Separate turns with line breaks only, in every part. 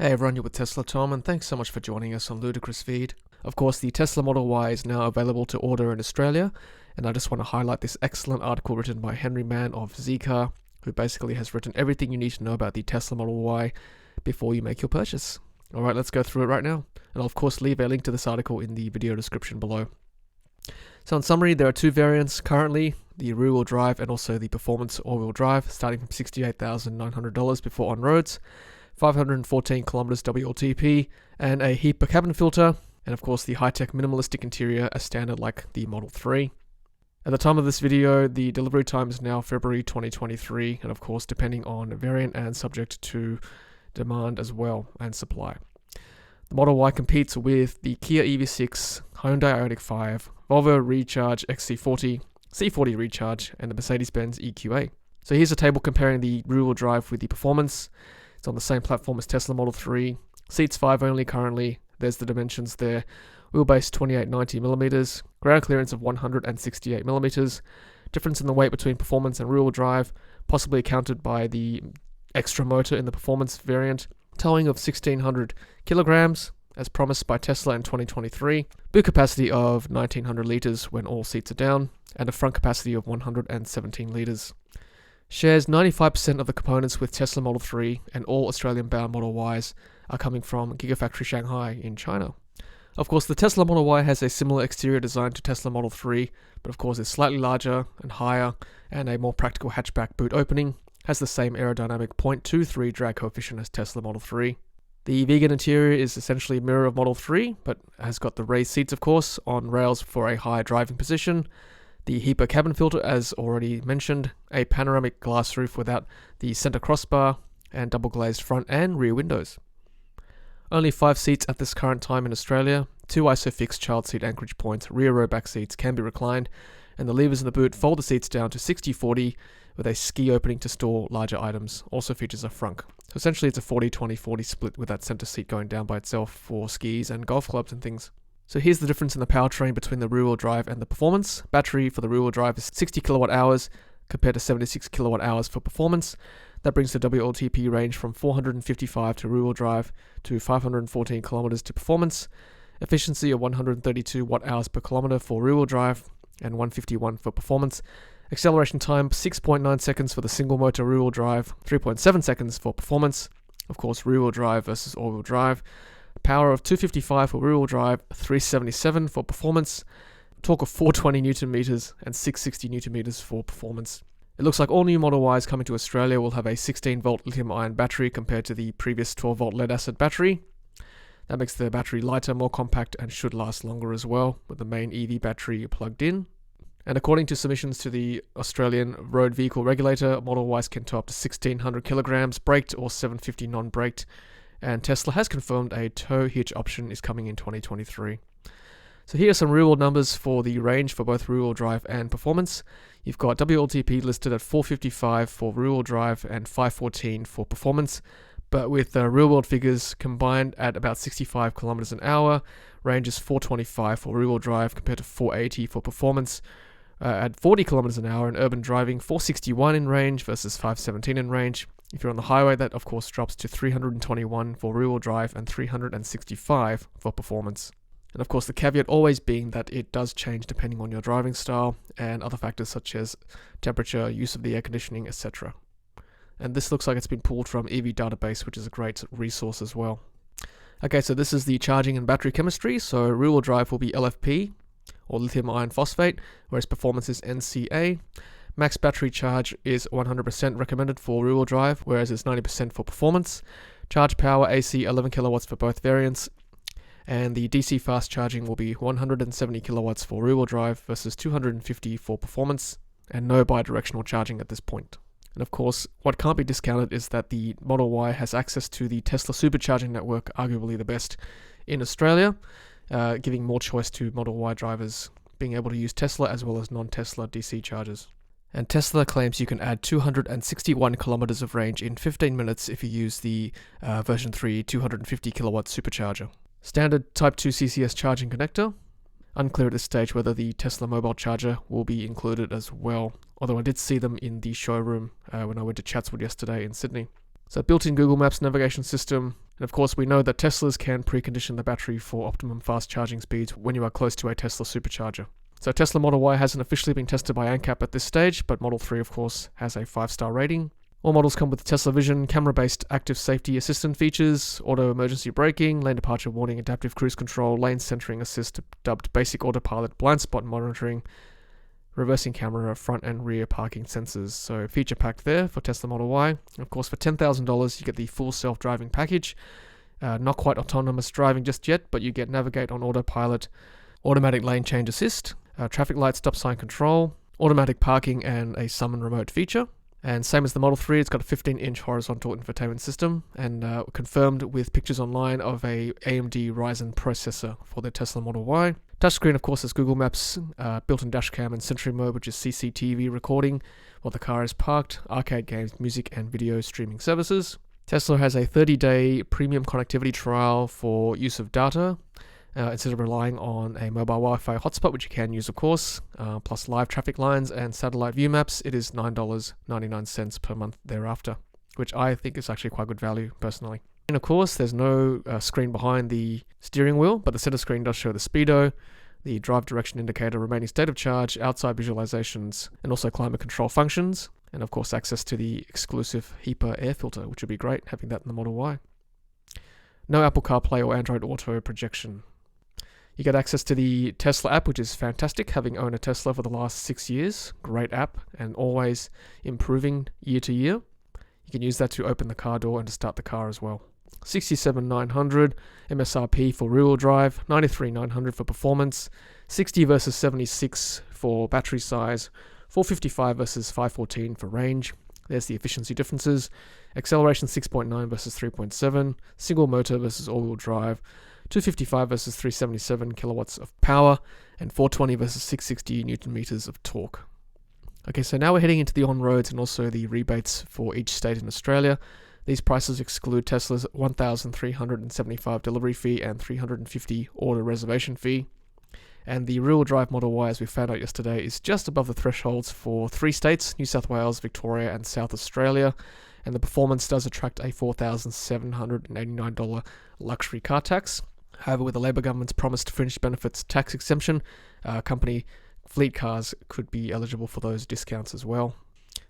Hey everyone, you're with Tesla Tom, and thanks so much for joining us on Ludicrous Feed. Of course, the Tesla Model Y is now available to order in Australia, and I just want to highlight this excellent article written by Henry Mann of Zcar, who basically has written everything you need to know about the Tesla Model Y before you make your purchase. Alright, let's go through it right now, and I'll of course leave a link to this article in the video description below. So in summary, there are two variants currently, the rear-wheel drive and also the performance all-wheel drive, starting from $68,900 before on roads, 514 kilometers WLTP, and a HEPA cabin filter, and of course the high-tech minimalistic interior as standard like the Model 3. At the time of this video, the delivery time is now February 2023, and of course depending on variant and subject to demand as well and supply. The Model Y competes with the Kia EV6, Hyundai Ioniq 5, Volvo Recharge XC40, C40 Recharge, and the Mercedes-Benz EQA. So here's a table comparing the rear-wheel drive with the performance. It's on the same platform as Tesla Model 3. Seats 5 only currently. There's the dimensions there. Wheelbase 2890mm, ground clearance of 168mm. Difference in the weight between performance and rear-wheel drive, possibly accounted by the extra motor in the performance variant. Towing of 1600 kilograms, as promised by Tesla in 2023. Boot capacity of 1900 litres when all seats are down, and a front capacity of 117 litres. Shares 95% of the components with Tesla Model 3, and all Australian-bound Model Ys are coming from Gigafactory Shanghai in China. Of course, the Tesla Model Y has a similar exterior design to Tesla Model 3, but of course is slightly larger and higher, and a more practical hatchback boot opening, has the same aerodynamic 0.23 drag coefficient as Tesla Model 3. The vegan interior is essentially a mirror of Model 3, but has got the raised seats, of course, on rails for a high driving position. The HEPA cabin filter, as already mentioned, a panoramic glass roof without the center crossbar, and double glazed front and rear windows. Only 5 seats at this current time in Australia, 2 ISOFIX child seat anchorage points, rear row back seats can be reclined, and the levers in the boot fold the seats down to 60-40 with a ski opening to store larger items. Also features a frunk. So essentially it's a 40-20-40 split with that center seat going down by itself for skis and golf clubs and things. So here's the difference in the powertrain between the rear-wheel drive and the performance. Battery for the rear-wheel drive is 60 kilowatt hours compared to 76 kilowatt hours for performance. That brings the WLTP range from 455 to rear-wheel drive to 514 kilometers to performance. Efficiency of 132 watt hours per kilometer for rear-wheel drive and 151 for performance. Acceleration time 6.9 seconds for the single motor rear-wheel drive, 3.7 seconds for performance. Of course, rear-wheel drive versus all-wheel drive. Power of 255 for rear-wheel drive, 377 for performance. Torque of 420 Newton meters and 660 Newton meters for performance. It looks like all new Model Ys coming to Australia will have a 16-volt lithium-ion battery compared to the previous 12-volt lead-acid battery. That makes the battery lighter, more compact, and should last longer as well, with the main EV battery plugged in. And according to submissions to the Australian Road Vehicle Regulator, Model Ys can tow up to 1600 kilograms braked or 750 non-braked. And Tesla has confirmed a tow hitch option is coming in 2023. So here are some real-world numbers for the range for both rear-wheel drive and performance. You've got WLTP listed at 455 for rear-wheel drive and 514 for performance, but with the real-world figures combined at about 65 kilometers an hour, range is 425 for rear-wheel drive compared to 480 for performance. At 40 kilometers an hour in urban driving, 461 in range versus 517 in range. If you're on the highway, that of course drops to 321 for rear-wheel drive and 365 for performance. And of course the caveat always being that it does change depending on your driving style and other factors such as temperature, use of the air conditioning, etc. And this looks like it's been pulled from EV Database, which is a great resource as well. Okay, so this is the charging and battery chemistry. So rear-wheel drive will be LFP, or lithium iron phosphate, whereas performance is NCA. Max battery charge is 100% recommended for rear-wheel drive, whereas it's 90% for performance. Charge power AC 11 kilowatts for both variants, and the DC fast charging will be 170 kilowatts for rear-wheel drive versus 250 for performance, and no bi-directional charging at this point. And of course, what can't be discounted is that the Model Y has access to the Tesla supercharging network, arguably the best in Australia, giving more choice to Model Y drivers being able to use Tesla as well as non-Tesla DC chargers. And Tesla claims you can add 261 kilometers of range in 15 minutes if you use the version 3 250 kilowatt supercharger. Standard Type 2 CCS charging connector. Unclear at this stage whether the Tesla mobile charger will be included as well, although I did see them in the showroom when I went to Chatswood yesterday in Sydney. So built-in Google Maps navigation system, And of course, we know that Teslas can precondition the battery for optimum fast charging speeds when you are close to a Tesla supercharger. So Tesla Model Y hasn't officially been tested by ANCAP at this stage, but Model 3 of course has a 5-star rating. All models come with Tesla Vision, camera-based active safety assistant features, auto emergency braking, lane departure warning, adaptive cruise control, lane centering assist, dubbed basic autopilot, blind spot monitoring, reversing camera, front and rear parking sensors. So feature packed there for Tesla Model Y. And of course, for $10,000, you get the full self-driving package. Not quite autonomous driving just yet, but you get navigate on autopilot, automatic lane change assist, traffic light stop sign control, automatic parking, and a summon remote feature. And same as the Model 3, it's got a 15-inch horizontal infotainment system, and confirmed with pictures online of a AMD Ryzen processor for the Tesla Model Y. Touchscreen, of course, is Google Maps, built-in dashcam and Sentry mode, which is CCTV recording while the car is parked, arcade games, music and video streaming services. Tesla has a 30-day premium connectivity trial for use of data, instead of relying on a mobile Wi-Fi hotspot, which you can use, of course, plus live traffic lines and satellite view maps. It is $9.99 per month thereafter, which I think is actually quite good value, personally. And of course, there's no screen behind the steering wheel, but the center screen does show the speedo, the drive direction indicator, remaining state of charge, outside visualizations, and also climate control functions, and of course access to the exclusive HEPA air filter, which would be great having that in the Model Y. No Apple CarPlay or Android Auto projection. You get access to the Tesla app, which is fantastic, having owned a Tesla for the last 6 years. Great app, and always improving year to year. You can use that to open the car door and to start the car as well. $67,900 MSRP for rear-wheel drive, $93,900 for performance, 60 versus 76 for battery size, 455 versus 514 for range. There's the efficiency differences. Acceleration 6.9 versus 3.7, single motor versus all-wheel drive, 255 versus 377 kilowatts of power, and 420 versus 660 newton meters of torque. Okay, so now we're heading into the on-roads and also the rebates for each state in Australia. These prices exclude Tesla's $1,375 delivery fee and $350 order reservation fee. And the rear-wheel drive Model Y, as we found out yesterday, is just above the thresholds for 3 states, New South Wales, Victoria, and South Australia. And the performance does attract a $4,789 luxury car tax. However, with the Labor government's promised fringe benefits tax exemption, company fleet cars could be eligible for those discounts as well.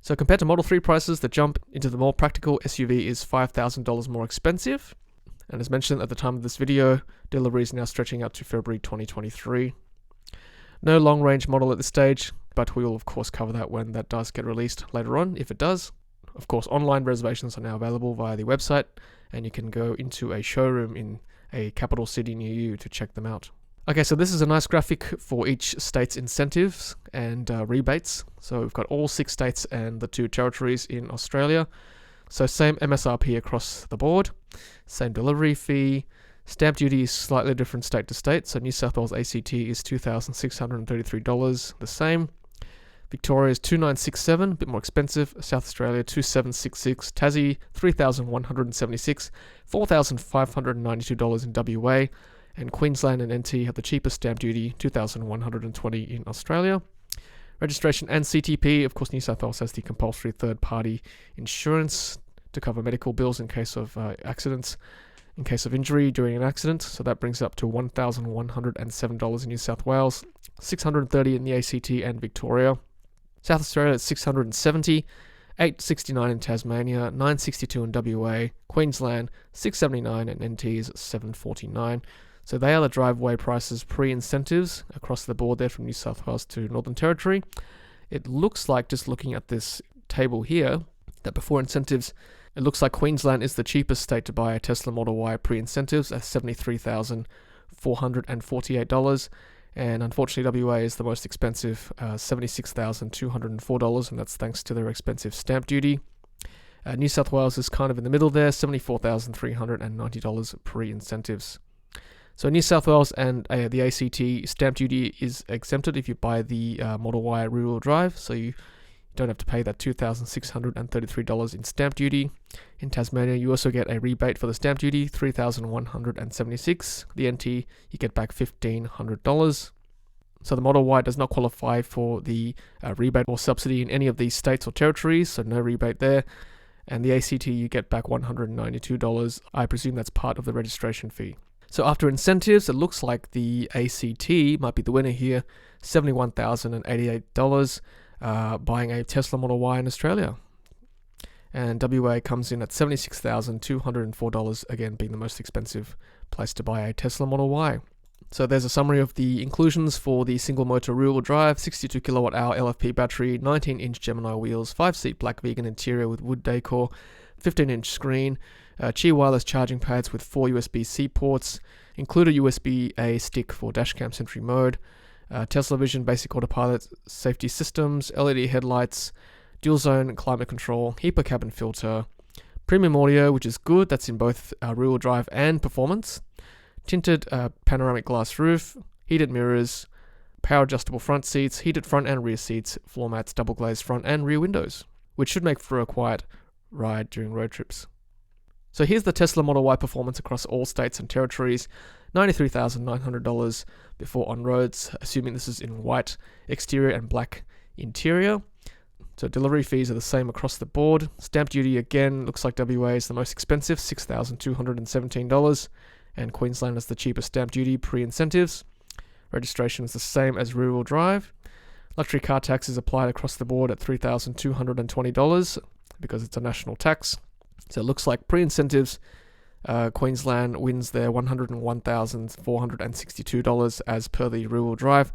So compared to Model 3 prices, the jump into the more practical SUV is $5,000 more expensive. And as mentioned at the time of this video, delivery is now stretching out to February 2023. No long-range model at this stage, but we will of course cover that when that does get released later on, if it does. Of course, online reservations are now available via the website, and you can go into a showroom in a capital city near you to check them out. Okay, so this is a nice graphic for each state's incentives and rebates. So we've got all 6 states and the 2 territories in Australia. So same MSRP across the board, same delivery fee. Stamp duty is slightly different state to state. So New South Wales ACT is $2,633, the same. Victoria is $2,967, a bit more expensive. South Australia $2,766. Tassie $3,176, $4,592 in WA. And Queensland and NT have the cheapest stamp duty, $2,120 in Australia. Registration and CTP, of course, New South Wales has the compulsory third-party insurance to cover medical bills in case of accidents, in case of injury during an accident. So that brings it up to $1,107 in New South Wales, $630 in the ACT and Victoria. South Australia is $670, $869 in Tasmania, $962 in WA. Queensland $679 and NT is $749. So they are the driveway prices pre-incentives across the board there from New South Wales to Northern Territory. It looks like, just looking at this table here, that before incentives, it looks like Queensland is the cheapest state to buy a Tesla Model Y pre-incentives at $73,448. And unfortunately, WA is the most expensive, $76,204, and that's thanks to their expensive stamp duty. New South Wales is kind of in the middle there, $74,390 pre-incentives. So New South Wales and the ACT stamp duty is exempted if you buy the Model Y rear-wheel drive, so you don't have to pay that $2,633 in stamp duty. In Tasmania, you also get a rebate for the stamp duty, $3,176. The NT, you get back $1,500. So the Model Y does not qualify for the rebate or subsidy in any of these states or territories, so no rebate there. and the ACT you get back $192. I presume that's part of the registration fee. So after incentives, it looks like the ACT might be the winner here, $71,088 buying a Tesla Model Y in Australia. And WA comes in at $76,204, again being the most expensive place to buy a Tesla Model Y. So there's a summary of the inclusions for the single motor rear-wheel drive, 62 kilowatt hour LFP battery, 19-inch Gemini wheels, 5-seat black vegan interior with wood decor, 15-inch screen, Qi wireless charging pads with 4 USB-C ports, include a USB-A stick for dashcam Sentry mode, Tesla Vision basic autopilot safety systems, LED headlights, dual zone climate control, HEPA cabin filter, premium audio, which is good, that's in both rear-wheel drive and performance, tinted panoramic glass roof, heated mirrors, power adjustable front seats, heated front and rear seats, floor mats, double glazed front and rear windows, which should make for a quiet ride during road trips. So here's the Tesla Model Y performance across all states and territories, $93,900 before on-roads, assuming this is in white exterior and black interior. So delivery fees are the same across the board. Stamp duty, again, looks like WA is the most expensive, $6,217, and Queensland is the cheapest stamp duty pre-incentives. Registration is the same as rear-wheel drive. Luxury car tax is applied across the board at $3,220 because it's a national tax. So it looks like pre-incentives, Queensland wins their $101,462 as per the rear-wheel drive.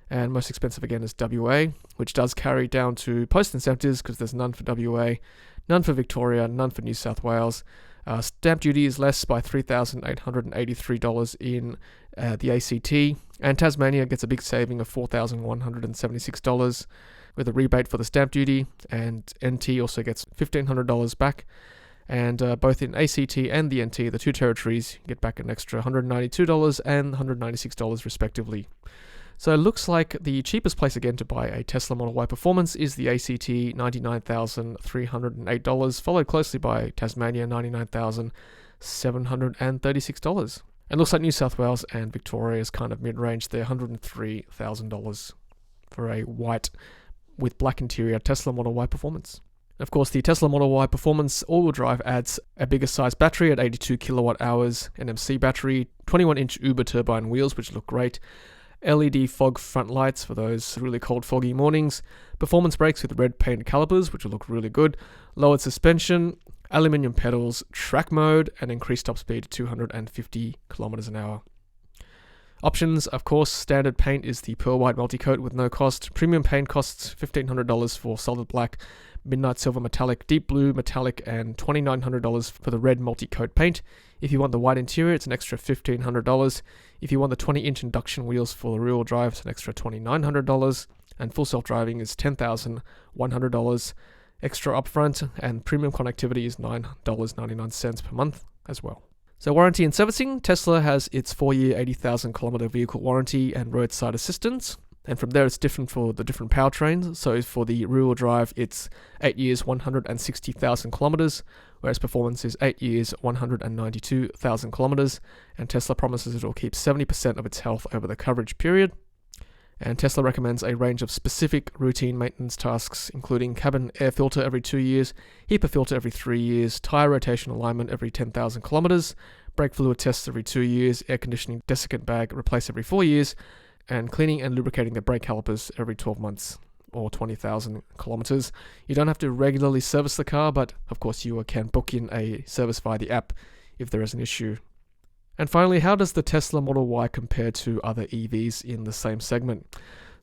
And most expensive again is WA, which does carry down to post-incentives because there's none for WA, none for Victoria, none for New South Wales. Stamp duty is less by $3,883 in the ACT, and Tasmania gets a big saving of $4,176 with a rebate for the stamp duty, and NT also gets $1,500 back. And both in ACT and the NT, the two territories, get back an extra $192 and $196 respectively. So it looks like the cheapest place again to buy a Tesla Model Y Performance is the ACT, $99,308, followed closely by Tasmania, $99,736. And looks like New South Wales and Victoria is kind of mid-range there, $103,000 for a white with black interior Tesla Model Y Performance. Of course, the Tesla Model Y Performance all-wheel drive adds a bigger size battery at 82 kilowatt hours, NMC battery, 21-inch Uber turbine wheels, which look great, LED fog front lights for those really cold foggy mornings, performance brakes with red paint calipers, which will look really good, lowered suspension, aluminium pedals, track mode, and increased top speed to 250 kilometers an hour. Options, of course, standard paint is the pearl white multi-coat with no cost. Premium paint costs $1,500 for solid black, midnight silver metallic, deep blue metallic, and $2,900 for the red multi-coat paint. If you want the white interior, it's an extra $1,500. If you want the 20-inch induction wheels for the rear-wheel drive, it's an extra $2,900. And full self-driving is $10,100 extra upfront, and premium connectivity is $9.99 per month as well. So warranty and servicing, Tesla has its 4-year 80,000 kilometer vehicle warranty and roadside assistance. And from there, it's different for the different powertrains. So for the rear-wheel drive, it's 8 years, 160,000 kilometers, whereas performance is 8 years, 192,000 kilometers. And Tesla promises it will keep 70% of its health over the coverage period. And Tesla recommends a range of specific routine maintenance tasks, including cabin air filter every 2 years, HEPA filter every 3 years, tire rotation alignment every 10,000 kilometers, brake fluid tests every 2 years, air conditioning desiccant bag replaced every 4 years, and cleaning and lubricating the brake calipers every 12 months or 20,000 kilometers. You don't have to regularly service the car, but of course you can book in a service via the app if there is an issue. And finally, how does the Tesla Model Y compare to other EVs in the same segment?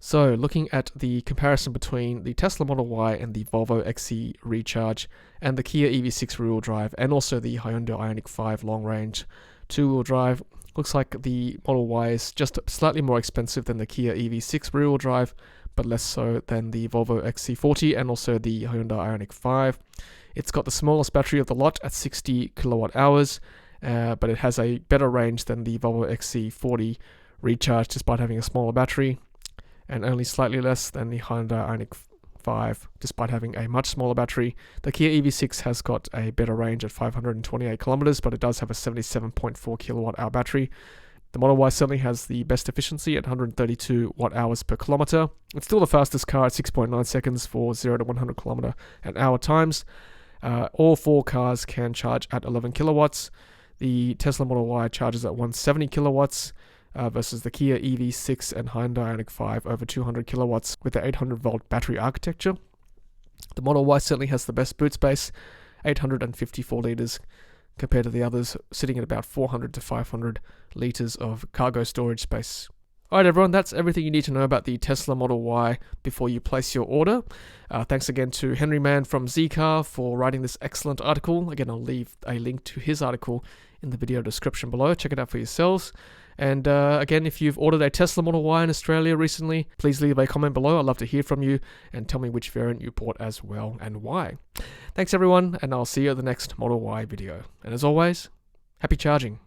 So looking at the comparison between the Tesla Model Y and the Volvo XC Recharge and the Kia EV6 rear-wheel drive and also the Hyundai Ioniq 5 long-range two-wheel drive, looks like the Model Y is just slightly more expensive than the Kia EV6 rear-wheel drive, but less so than the Volvo XC40 and also the Hyundai Ioniq 5. It's got the smallest battery of the lot at 60 kilowatt hours, but it has a better range than the Volvo XC40 Recharge despite having a smaller battery, and only slightly less than the Hyundai Ioniq 5 despite having a much smaller battery. The Kia EV6 has got a better range at 528 kilometers, but it does have a 77.4 kilowatt hour battery. The Model Y certainly has the best efficiency at 132 watt hours per kilometer. It's still the fastest car at 6.9 seconds for 0 to 100 kilometer an hour times. All 4 cars can charge at 11 kilowatts. The Tesla Model Y charges at 170 kilowatts versus the Kia EV6 and Hyundai Ioniq 5 over 200 kilowatts with the 800 volt battery architecture. The Model Y certainly has the best boot space, 854 litres, compared to the others sitting at about 400 to 500 litres of cargo storage space. Alright everyone, that's everything you need to know about the Tesla Model Y before you place your order. Thanks again to Henry Mann from Zcar for writing this excellent article. Again, I'll leave a link to his article in the video description below. Check it out for yourselves. And again, if you've ordered a Tesla Model Y in Australia recently, please leave a comment below. I'd love to hear from you and tell me which variant you bought as well and why. Thanks everyone, and I'll see you at the next Model Y video. And as always, happy charging.